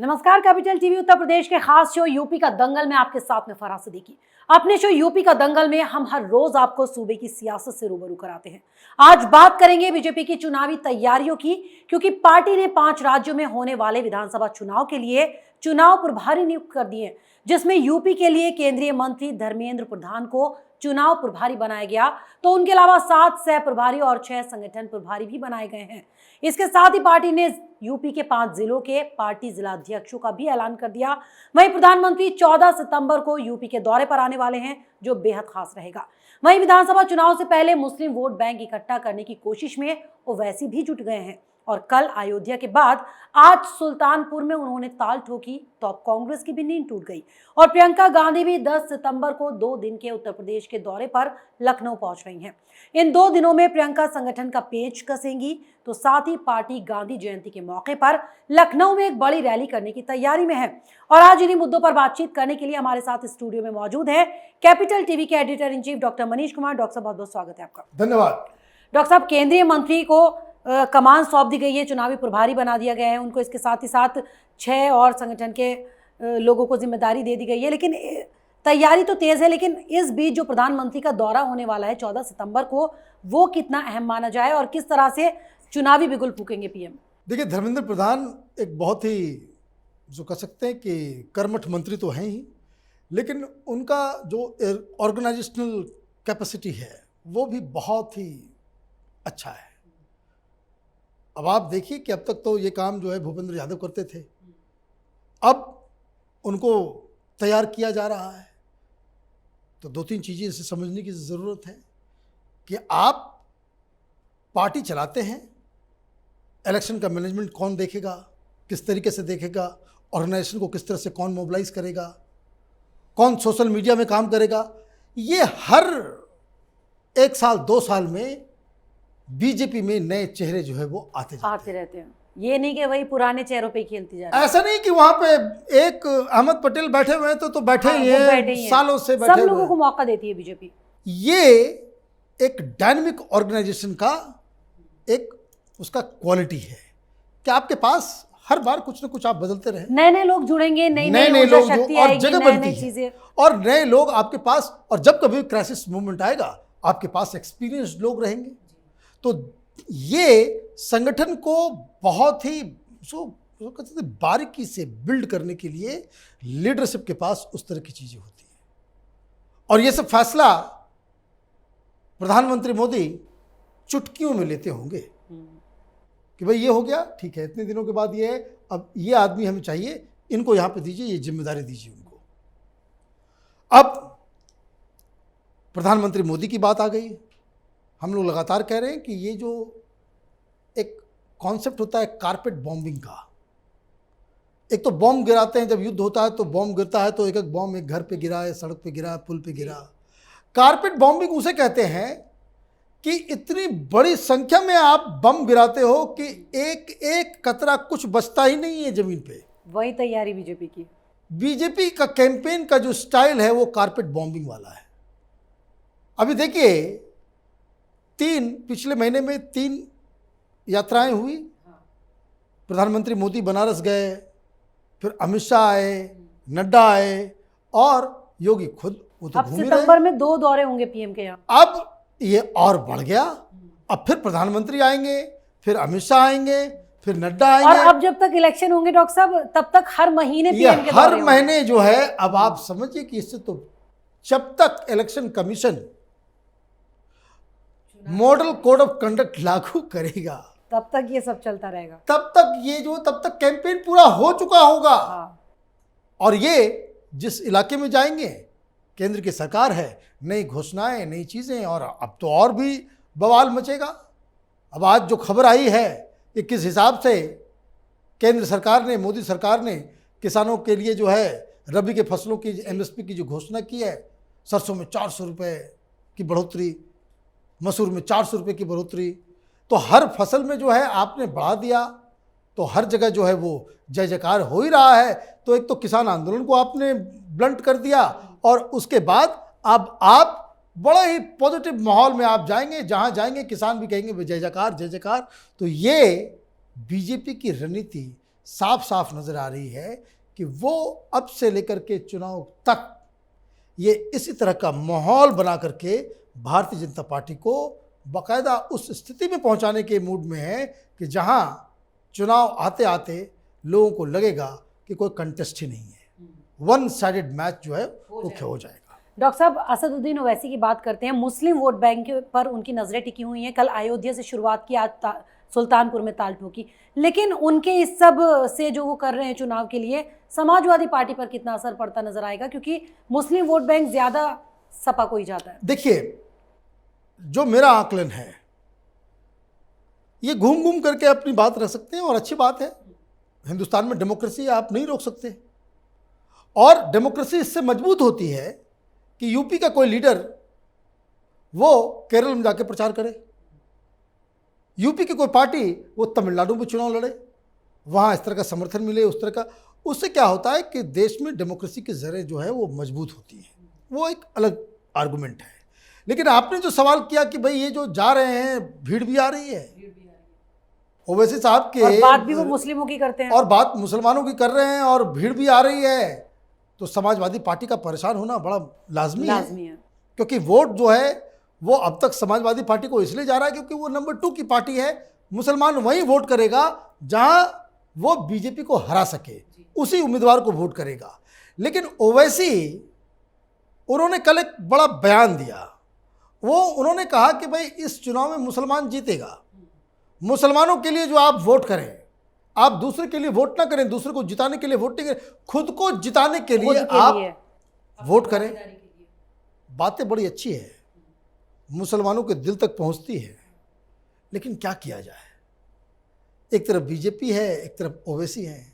नमस्कार, capital TV Uttar Pradesh के खास शो यूपी का दंगल में आपके साथ में फराह सिद्दीकी। अपने शो यूपी का दंगल में हम हर रोज आपको सूबे की सियासत से रूबरू कराते हैं। आज बात करेंगे बीजेपी की चुनावी तैयारियों की, क्योंकि पार्टी ने 5 राज्यों में होने वाले विधानसभा चुनाव के लिए चुनाव प्रभारी नियुक्त कर दिए हैं, जिसमें यूपी के लिए केंद्रीय मंत्री धर्मेंद्र प्रधान को चुनाव प्रभारी बनाया गया, तो उनके अलावा 7 सह प्रभारी और 6 संगठन प्रभारी भी बनाए गए हैं। इसके साथ ही पार्टी ने यूपी के 5 जिलों के पार्टी जिलाध्यक्षों का भी ऐलान कर दिया। वहीं प्रधानमंत्री 14 सितंबर को यूपी के दौरे पर आने वाले हैं, जो बेहद खास रहेगा। वहीं विधानसभा चुनाव से पहले मुस्लिम वोट बैंक इकट्ठा करने की कोशिश में ओवैसी भी जुट गए हैं और कल अयोध्या के बाद आज सुल्तानपुर में उन्होंने ताल ठोकी तो अब कांग्रेस की भी नींद टूट गई और प्रियंका गांधी भी 10 सितंबर को 2 दिन के उत्तर प्रदेश के दौरे पर लखनऊ पहुंच रही हैं। इन 2 दिनों में प्रियंका संगठन का पेच कसेंगी, तो साथ ही पार्टी गांधी जयंती के मौके पर लखनऊ में एक बड़ी रैली करने की तैयारी में है। और आज इन्हीं मुद्दों पर बातचीत करने के लिए हमारे साथ स्टूडियो में मौजूद है कैपिटल टीवी के editor in chief doctor Manish Kumar. Doctor साहब, बहुत बहुत स्वागत है आपका। धन्यवाद। डॉक्टर साहब, केंद्रीय मंत्री को कमान सौंप दी गई है, चुनावी प्रभारी बना दिया गया है उनको। इसके साथ ही साथ 6 और संगठन के लोगों को जिम्मेदारी दे दी गई है, लेकिन तैयारी तो तेज है। लेकिन इस बीच जो प्रधानमंत्री का दौरा होने वाला है 14 सितंबर को, वो कितना अहम माना जाए और किस तरह से चुनावी बिगुल फूकेंगे पीएम? देखिए, धर्मेंद्र प्रधान एक बहुत ही जो कह सकते हैं कि कर्मठ मंत्री तो हैं ही, लेकिन उनका जो ऑर्गेनाइजेशनल कैपेसिटी है वो भी बहुत ही अच्छा है। अब आप देखिए कि अब तक तो ये काम जो है भूपेंद्र यादव करते थे, अब उनको तैयार किया जा रहा है। तो 2-3 चीज़ें इसे समझने की ज़रूरत है कि आप पार्टी चलाते हैं, इलेक्शन का मैनेजमेंट कौन देखेगा, किस तरीके से देखेगा, ऑर्गेनाइजेशन को किस तरह से कौन मोबिलाइज करेगा, कौन सोशल मीडिया में काम करेगा, ये हर 1 साल 2 साल में बीजेपी में नए चेहरे जो है वो आते रहते हैं। ये नहीं कि वही पुराने चेहरों पे खेलती जा रही है। ऐसा नहीं कि वहां पे एक अहमद पटेल बैठे हुए हैं तो बैठे ही हैं, सालों से बैठे हुए सब लोगों को मौका देती है बीजेपी। ये एक डायनामिक ऑर्गेनाइजेशन का एक उसका क्वालिटी है कि आपके पास हर बार कुछ ना कुछ आप बदलते रहे, नए लोग जुड़ेंगे, नई लोग शक्ति और आएगी, जगह बनती है और नए लोग आपके पास, और जब कभी क्राइसिस मूवमेंट आएगा आपके पास एक्सपीरियंस लोग रहेंगे। तो ये संगठन को बहुत ही बारीकी से बिल्ड करने के लिए लीडरशिप के पास उस तरह की चीज़ें होती हैं। और ये सब फैसला प्रधानमंत्री मोदी चुटकियों में लेते होंगे कि भाई ये हो गया, ठीक है, इतने दिनों के बाद ये है, अब ये आदमी हमें चाहिए, इनको यहाँ पे दीजिए, ये जिम्मेदारी दीजिए उनको। अब प्रधानमंत्री मोदी की बात आ गई। हम लोग लगातार कह रहे हैं कि ये जो एक कॉन्सेप्ट होता है कारपेट बॉम्बिंग का, एक तो बॉम्ब गिराते हैं, जब युद्ध होता है तो बॉम्ब गिरता है, तो एक बॉम्ब एक घर पे गिरा है, सड़क पे गिरा, पुल पे गिरा। कारपेट बॉम्बिंग उसे कहते हैं कि इतनी बड़ी संख्या में आप बम गिराते हो कि एक एक कतरा कुछ बचता ही नहीं है जमीन पे। वही तैयारी बीजेपी की। बीजेपी का कैंपेन का जो स्टाइल है वो कारपेट बॉम्बिंग वाला है। अभी देखिए, पिछले महीने में 3 यात्राएं हुई। प्रधानमंत्री मोदी बनारस गए, फिर अमित शाह आए, नड्डा आए और योगी खुद वो तो घूम रहे। सितंबर में 2 दौरे होंगे पीएम के यहाँ। अब ये और बढ़ गया, अब फिर प्रधानमंत्री आएंगे, फिर अमित शाह आएंगे, फिर नड्डा आएंगे। और अब जब तक इलेक्शन होंगे डॉक्टर साहब, तब तक हर महीने पीएम के दौरे हर महीने जो है। अब आप समझिए कि इससे तो जब तक election commission model code of conduct लागू करेगा तब तक ये सब चलता रहेगा, तब तक कैंपेन पूरा हो चुका होगा। और ये जिस इलाके में जाएंगे, केंद्र की सरकार है, नई घोषणाएं, नई चीजें, और अब तो और भी बवाल मचेगा। अब आज जो खबर आई है कि किस हिसाब से केंद्र सरकार ने, मोदी सरकार ने किसानों के लिए जो है रबी के फसलों की एमएसपी की जो घोषणा की है, सरसों में 400 रुपये की बढ़ोतरी, मसूर में 400 रुपये की बढ़ोतरी, तो हर फसल में जो है आपने बढ़ा दिया, तो हर जगह जो है वो जय जयकार हो ही रहा है। तो एक तो किसान आंदोलन को आपने ब्लंट कर दिया, और उसके बाद अब आप बड़ा ही पॉजिटिव माहौल में आप जाएंगे, जहां जाएंगे किसान भी कहेंगे जय जयकार जय जयकार। तो ये बीजेपी की रणनीति साफ साफ नज़र आ रही है कि वो अब से लेकर के चुनाव तक ये इसी तरह का माहौल बना करके भारतीय जनता पार्टी को बाकायदा उस स्थिति में पहुंचाने के मूड में है कि जहां चुनाव आते आते लोगों को लगेगा कि कोई कंटेस्ट ही नहीं है, वन साइडेड मैच जो है वो क्या हो जाएगा। डॉक्टर साहब, असदुद्दीन ओवैसी की बात करते हैं। मुस्लिम वोट बैंक पर उनकी नज़रें टिकी हुई हैं। कल अयोध्या से शुरुआत की, आज सुल्तानपुर में ताल ठोकी, लेकिन उनके इस सब से जो वो कर रहे हैं चुनाव के लिए, समाजवादी पार्टी पर कितना असर पड़ता नजर आएगा? क्योंकि मुस्लिम वोट बैंक ज़्यादा सपा को ही जाता है। देखिए, जो मेरा आकलन है, ये घूम घूम करके अपनी बात रख सकते हैं और अच्छी बात है। हिंदुस्तान में डेमोक्रेसी आप नहीं रोक सकते, और डेमोक्रेसी इससे मजबूत होती है कि यूपी का कोई लीडर वो केरल में जाके प्रचार करे, यूपी की कोई पार्टी वो तमिलनाडु में चुनाव लड़े, वहाँ इस तरह का समर्थन मिले, उस तरह का। उससे क्या होता है कि देश में डेमोक्रेसी की जड़ें जो है वो मजबूत होती हैं। वो एक अलग आर्गुमेंट है। लेकिन आपने जो सवाल किया कि भाई ये जो जा रहे हैं, भीड़ भी आ रही है, ओवैसी साहब के, और बात भी वो मुस्लिमों की करते हैं और बात मुसलमानों की कर रहे हैं, और भीड़ भी आ रही है, तो समाजवादी पार्टी का परेशान होना बड़ा लाजमी है। क्योंकि वोट जो है वो अब तक समाजवादी पार्टी को इसलिए जा रहा है क्योंकि वो नंबर 2 की पार्टी है। मुसलमान वहीं वोट करेगा जहां वो बीजेपी को हरा सके, उसी उम्मीदवार को वोट करेगा। लेकिन ओवैसी, उन्होंने कल एक बड़ा बयान दिया। उन्होंने कहा कि भाई इस चुनाव में मुसलमान जीतेगा, मुसलमानों के लिए जो आप वोट करें, आप दूसरे के लिए वोट ना करें, दूसरे को जिताने के लिए वोट नहीं करें, खुद को जिताने के लिए आप वोट करें। बातें बड़ी अच्छी है, मुसलमानों के दिल तक पहुंचती है, लेकिन क्या किया जाए? एक तरफ बीजेपी है, एक तरफ ओवैसी है।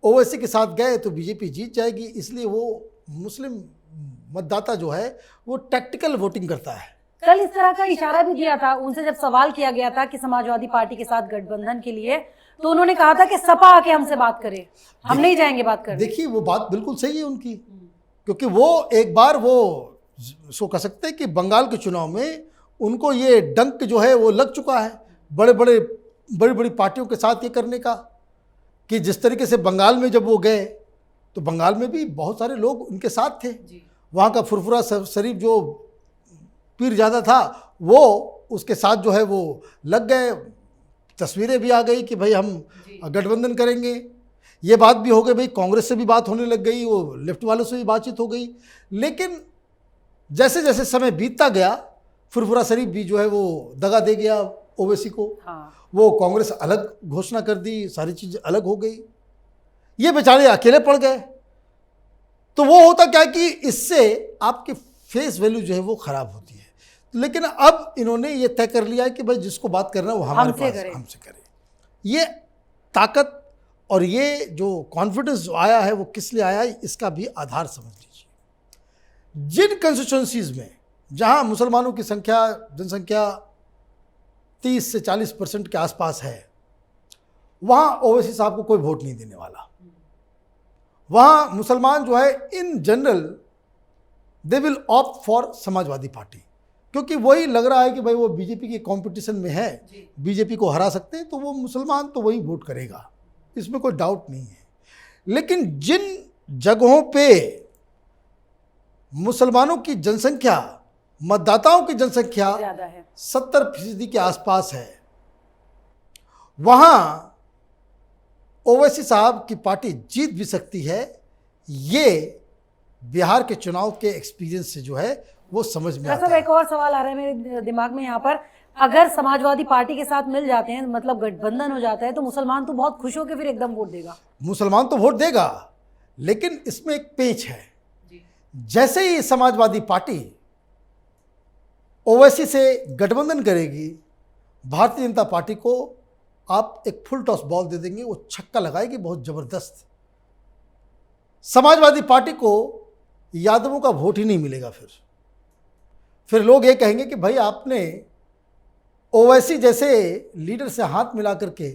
ओवैसी के साथ गए तो बीजेपी जीत जाएगी, इसलिए वो मुस्लिम मतदाता जो है वो टैक्टिकल वोटिंग करता है। कल इस तरह का इशारा भी दिया था उनसे, जब सवाल किया गया था कि समाजवादी पार्टी के साथ गठबंधन के लिए, तो उन्होंने कहा था कि सपा आके हमसे बात करे, हम नहीं जाएंगे बात करने। देखिए, वो बात बिल्कुल सही है उनकी, क्योंकि वो एक बार वो सो कह सकते हैं कि बंगाल के चुनाव में उनको ये डंक जो है वो लग चुका है बड़ी बड़ी पार्टियों के साथ ये करने का, कि जिस तरीके से बंगाल में जब वो गए तो बंगाल में भी बहुत सारे लोग उनके साथ थे। वहाँ का फुरफुरा शरीफ जो पीरजादा था वो उसके साथ जो है वो लग गए, तस्वीरें भी आ गई कि भाई हम गठबंधन करेंगे। ये बात भी हो गई, भाई कांग्रेस से भी बात होने लग गई, वो लेफ्ट वालों से भी बातचीत हो गई। लेकिन जैसे जैसे समय बीतता गया, फुरफुरा शरीफ भी जो है वो दगा दे गया ओवैसी को। वो कांग्रेस अलग घोषणा कर दी, सारी चीज़ अलग हो गई, ये बेचारे अकेले पड़ गए। तो वो होता क्या कि इससे आपकी फेस वैल्यू जो है वो खराब होती है। लेकिन अब इन्होंने ये तय कर लिया है कि भाई जिसको बात करना है वो हमारे पास हमसे करे। ये ताकत और ये जो कॉन्फिडेंस जो आया है वो किस लिए आया है, इसका भी आधार समझ लीजिए। जिन कंस्टिट्यूंसीज में जहां मुसलमानों की जनसंख्या 30 से 40% के आसपास है, वहां ओवैसी साहब को कोई वोट नहीं देने वाला। वहां मुसलमान जो है in general they will opt for Samajwadi party, क्योंकि वही लग रहा है कि भाई वो बीजेपी के कंपटीशन में है, बीजेपी को हरा सकते हैं, तो वो मुसलमान तो वही वोट करेगा, इसमें कोई डाउट नहीं है। लेकिन जिन जगहों पे मुसलमानों की जनसंख्या, मतदाताओं की जनसंख्या 70% के आसपास है, वहां ओवैसी साहब की पार्टी जीत भी सकती है। ये बिहार के चुनाव के एक्सपीरियंस से जो है वो समझ में आता है। एक और सवाल आ रहा है मेरे दिमाग में यहाँ पर, अगर समाजवादी पार्टी के साथ मिल जाते हैं, मतलब गठबंधन हो जाता है, तो मुसलमान तो बहुत खुश होकर फिर एकदम वोट देगा। मुसलमान तो वोट देगा, लेकिन इसमें एक पेच है। जैसे ही समाजवादी पार्टी ओवैसी से गठबंधन करेगी, भारतीय जनता पार्टी को आप एक फुल टॉस बॉल दे देंगे, वो छक्का लगाएगी बहुत जबरदस्त। समाजवादी पार्टी को यादवों का वोट ही नहीं मिलेगा। फिर लोग ये कहेंगे कि भाई आपने ओवैसी जैसे लीडर से हाथ मिला करके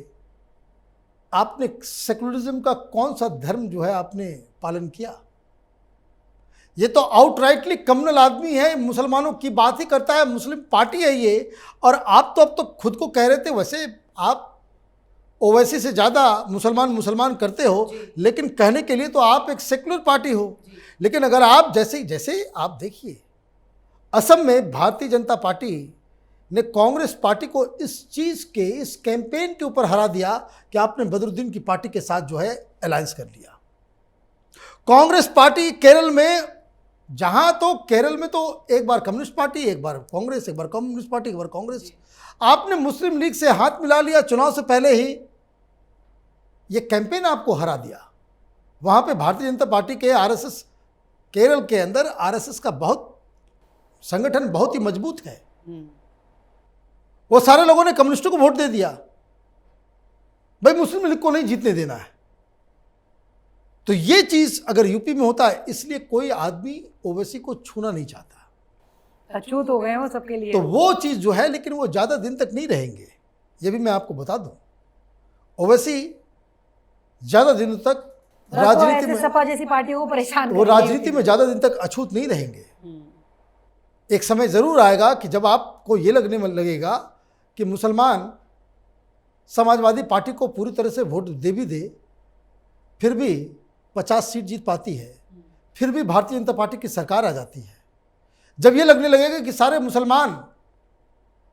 आपने सेकुलरिज्म का कौन सा धर्म जो है आपने पालन किया? ये तो आउटराइटली कम्युनल आदमी है, मुसलमानों की बात ही करता है, मुस्लिम पार्टी है ये। और आप तो अब तो खुद को कह रहे थे, वैसे आप ओवैसी से ज़्यादा मुसलमान करते हो, लेकिन कहने के लिए तो आप एक सेक्युलर पार्टी हो। लेकिन अगर आप जैसे आप देखिए, असम में भारतीय जनता पार्टी ने कांग्रेस पार्टी को इस चीज़ के, इस कैंपेन के ऊपर हरा दिया कि आपने बदरुद्दीन की पार्टी के साथ जो है अलायंस कर लिया। कांग्रेस पार्टी केरल में, जहां तो केरल में तो एक बार कम्युनिस्ट पार्टी, एक बार कांग्रेस, एक बार कम्युनिस्ट पार्टी, एक बार कांग्रेस, आपने मुस्लिम लीग से हाथ मिला लिया, चुनाव से पहले ही ये कैंपेन आपको हरा दिया। वहां पे भारतीय जनता पार्टी के आरएसएस, केरल के अंदर आरएसएस का बहुत संगठन बहुत ही मजबूत है। वो सारे लोगों ने कम्युनिस्टों को वोट दे दिया, भाई मुस्लिम लीग को नहीं जीतने देना है। तो ये चीज अगर यूपी में होता है, इसलिए कोई आदमी ओवैसी को छूना नहीं चाहता। अछूत हो गए हो सबके लिए। तो वो चीज जो है, लेकिन वो ज्यादा दिन तक नहीं रहेंगे, ये भी मैं आपको बता दूं। ओवैसी ज्यादा दिन तक राजनीति में, सपा जैसी पार्टियों को परेशान, वो राजनीति में ज्यादा दिन तक अछूत नहीं रहेंगे। एक समय जरूर आएगा कि जब आपको ये लगने में लगेगा कि मुसलमान समाजवादी पार्टी को पूरी तरह से वोट दे भी दे, फिर भी 50 सीट जीत पाती है, फिर भी भारतीय जनता पार्टी की सरकार आ जाती है। जब ये लगने लगेगा कि सारे मुसलमान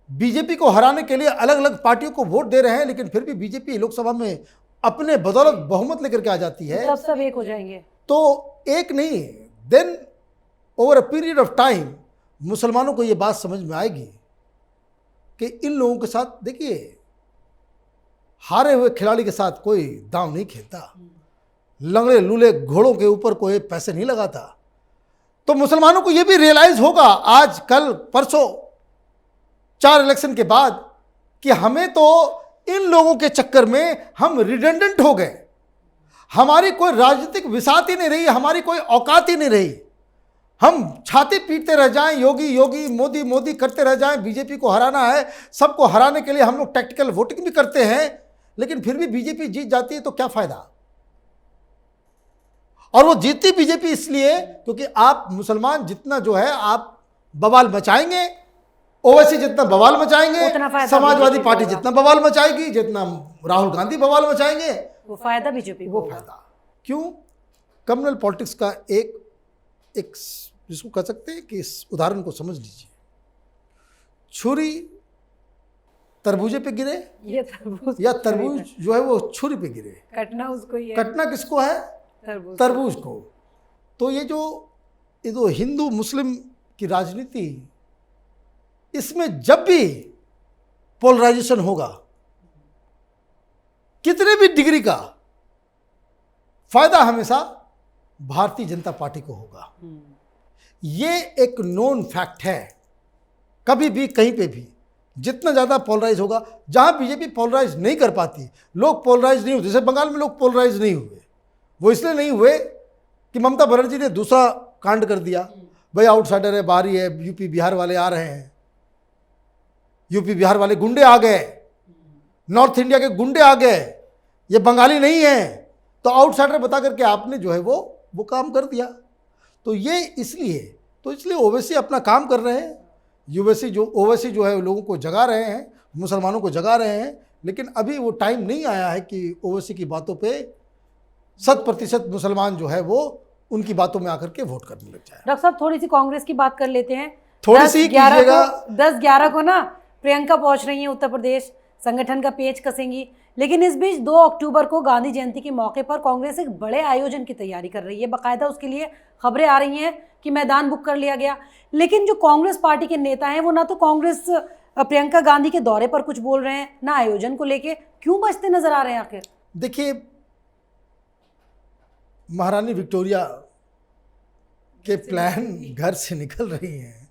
बीजेपी को हराने के लिए अलग अलग पार्टियों को वोट दे रहे हैं, लेकिन फिर भी बीजेपी लोकसभा में अपने बदौलत बहुमत लेकर के आ जाती है, तब सब एक हो जाएंगे। तो एक नहीं, then over a period of time मुसलमानों को ये बात समझ में आएगी कि इन लोगों के साथ, देखिए, हारे हुए खिलाड़ी के साथ कोई दांव नहीं खेलता, लंगड़े लूले घोड़ों के ऊपर कोई पैसे नहीं लगाता। तो मुसलमानों को यह भी रियलाइज होगा आज, कल, परसों, 4 इलेक्शन के बाद, कि हमें तो इन लोगों के चक्कर में हम रिडंडेंट हो गए, हमारी कोई राजनीतिक विसात ही नहीं रही, हमारी कोई औकात ही नहीं रही। हम छाती पीटते रह जाएं, योगी योगी, मोदी मोदी करते रह जाएं, बीजेपी को हराना है, सबको हराने के लिए हम लोग टैक्टिकल वोटिंग भी करते हैं, लेकिन फिर भी बीजेपी जीत जाती है, तो क्या फायदा। और वो जीतती बीजेपी इसलिए क्योंकि आप मुसलमान जितना जो है आप बवाल मचाएंगे, ओवैसी जितना बवाल मचाएंगे, समाजवादी पार्टी जितना बवाल मचाएगी, जितना राहुल गांधी बवाल मचाएंगे, वो फायदा बीजेपी, वो फायदा। क्यों? कम्युनल पॉलिटिक्स का एक जिसको कह सकते हैं कि इस उदाहरण को समझ लीजिए। छुरी तरबूजे पे गिरे, या तरबूज जो है वो छुरी पे गिरे, कटना उसको ही है। कटना किसको है? तरबूज को। तो ये जो हिंदू मुस्लिम की राजनीति, इसमें जब भी पोलराइजेशन होगा, कितने भी डिग्री का, फायदा हमेशा भारतीय जनता पार्टी को होगा। ये एक नोन फैक्ट है। कभी भी कहीं पे भी जितना ज़्यादा पोलराइज होगा, जहां बीजेपी पोलराइज नहीं कर पाती, लोग पोलराइज नहीं होते, जैसे बंगाल में लोग पोलराइज नहीं हुए, वो इसलिए नहीं हुए कि ममता बनर्जी ने दूसरा कांड कर दिया, भाई आउटसाइडर है, बाहरी है, यूपी बिहार वाले आ रहे हैं, यूपी बिहार वाले गुंडे आ गए, नॉर्थ इंडिया के गुंडे आ गए, ये बंगाली नहीं है, तो आउटसाइडर बता करके आपने जो है वो काम कर दिया। तो ये इसलिए ओवैसी अपना काम कर रहे हैं, ओवैसी जो है लोगों को जगा रहे हैं, मुसलमानों को जगा रहे हैं, लेकिन अभी वो टाइम नहीं आया है कि ओवैसी की बातों पे 100% मुसलमान जो है वो उनकी बातों में आकर के वोट करने लग जाए। डॉक्टर साहब, थोड़ी सी कांग्रेस की बात कर लेते हैं। थोड़ी सी कीजिएगा। 10-11 को ना प्रियंका पहुंच रही है उत्तर प्रदेश, संगठन का पेच कसेंगी, लेकिन इस बीच 2 अक्टूबर को गांधी जयंती के मौके पर कांग्रेस एक बड़े आयोजन की तैयारी कर रही है। बाकायदा उसके लिए खबरें आ रही हैं कि मैदान बुक कर लिया गया। लेकिन जो कांग्रेस पार्टी के नेता हैं, वो ना तो कांग्रेस प्रियंका गांधी के दौरे पर कुछ बोल रहे हैं, ना आयोजन को लेके, क्यों बचते नजर आ रहे हैं आखिर? देखिए, महारानी विक्टोरिया के प्लान घर से निकल रही हैं,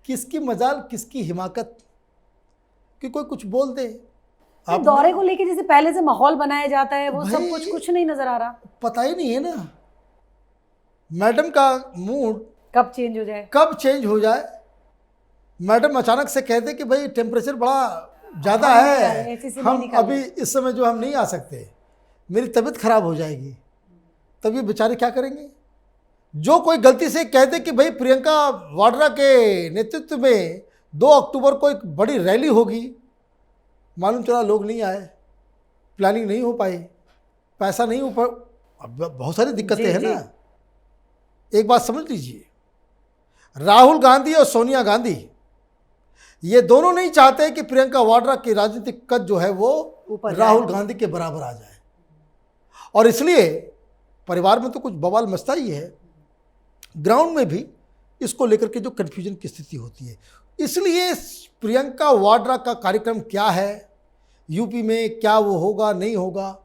किसकी मजाल, किसकी हिमाकत कि कोई कुछ बोल दे। आप दौरे को लेके जैसे पहले से माहौल बनाया जाता है, वो सब कुछ नहीं नजर आ रहा। पता ही नहीं है ना मैडम का मूड कब चेंज हो जाए। मैडम अचानक से कहते कि भाई टेम्परेचर बड़ा ज़्यादा है, हम अभी इस समय जो हम नहीं आ सकते, मेरी तबीयत खराब हो जाएगी, तब ये बेचारे क्या करेंगे? जो कोई गलती से कहते कि भाई प्रियंका वाड्रा के नेतृत्व में 2 अक्टूबर को एक बड़ी रैली होगी, मालूम चला लोग नहीं आए, प्लानिंग नहीं हो पाई, पैसा नहीं हो पा, अब बहुत सारी दिक्कतें हैं ना। एक बात समझ लीजिए, राहुल गांधी और सोनिया गांधी ये दोनों नहीं चाहते कि प्रियंका वाड्रा की राजनीतिक कद जो है वो राहुल गांधी के बराबर आ जाए, और इसलिए परिवार में तो कुछ बवाल मचता ही है, ग्राउंड में भी इसको लेकर के जो कन्फ्यूजन की स्थिति होती है। इसलिए प्रियंका वाड्रा का कार्यक्रम क्या है, यूपी में क्या वो होगा नहीं होगा,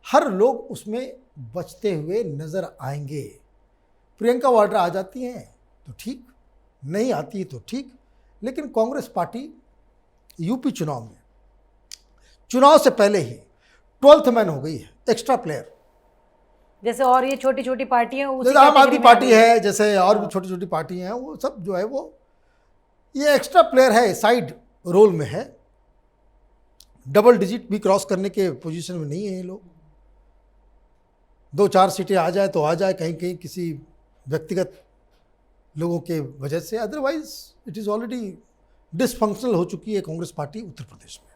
हर लोग उसमें बचते हुए नजर आएंगे। प्रियंका वाड्रा आ जाती हैं तो ठीक, नहीं आती तो ठीक, लेकिन कांग्रेस पार्टी यूपी चुनाव से पहले ही 12th मैन हो गई है, एक्स्ट्रा प्लेयर। जैसे और ये छोटी छोटी पार्टियां, जैसे आम आदमी पार्टी है, जैसे और भी छोटी छोटी पार्टी हैं, वो सब जो है वो ये एक्स्ट्रा प्लेयर है, साइड रोल में है, डबल डिजिट भी क्रॉस करने के पोजीशन में नहीं है ये लोग। 2-4 सीटें आ जाए तो आ जाए, कहीं कहीं किसी व्यक्तिगत लोगों के वजह से, otherwise it is already dysfunctional हो चुकी है कांग्रेस पार्टी उत्तर प्रदेश में।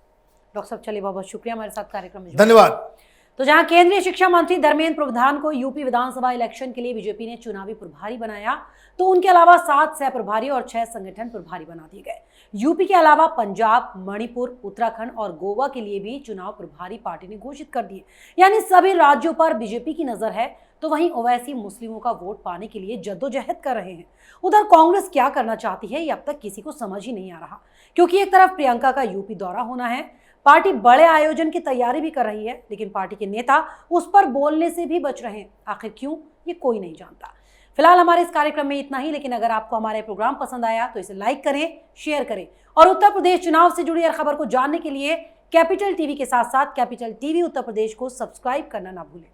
डॉक्टर साहब चलिए, बहुत बहुत शुक्रिया हमारे साथ कार्यक्रम में। धन्यवाद। तो जहां केंद्रीय शिक्षा मंत्री धर्मेंद्र प्रधान को यूपी विधानसभा इलेक्शन के लिए बीजेपी ने चुनावी प्रभारी बनाया, तो उनके अलावा 7 सह प्रभारी और 6 संगठन प्रभारी बना दिए गए। यूपी के अलावा पंजाब, मणिपुर, उत्तराखंड और गोवा के लिए भी चुनाव प्रभारी पार्टी ने घोषित कर दिए। यानी सभी राज्यों पर बीजेपी की नजर है, तो वहीं ओवैसी मुस्लिमों का वोट पाने के लिए जद्दोजहद कर रहे हैं। उधर कांग्रेस क्या करना चाहती है, ये अब तक किसी को समझ ही नहीं आ रहा, क्योंकि एक तरफ प्रियंका का यूपी दौरा होना है, पार्टी बड़े आयोजन की तैयारी भी कर रही है, लेकिन पार्टी के नेता उस पर बोलने से भी बच रहे हैं। आखिर क्यों, ये कोई नहीं जानता। फिलहाल हमारे इस कार्यक्रम में इतना ही, लेकिन अगर आपको हमारे प्रोग्राम पसंद आया तो इसे लाइक करें, शेयर करें, और उत्तर प्रदेश चुनाव से जुड़ी हर खबर को जानने के लिए कैपिटल टीवी के साथ साथ कैपिटल टीवी उत्तर प्रदेश को सब्सक्राइब करना ना भूलें।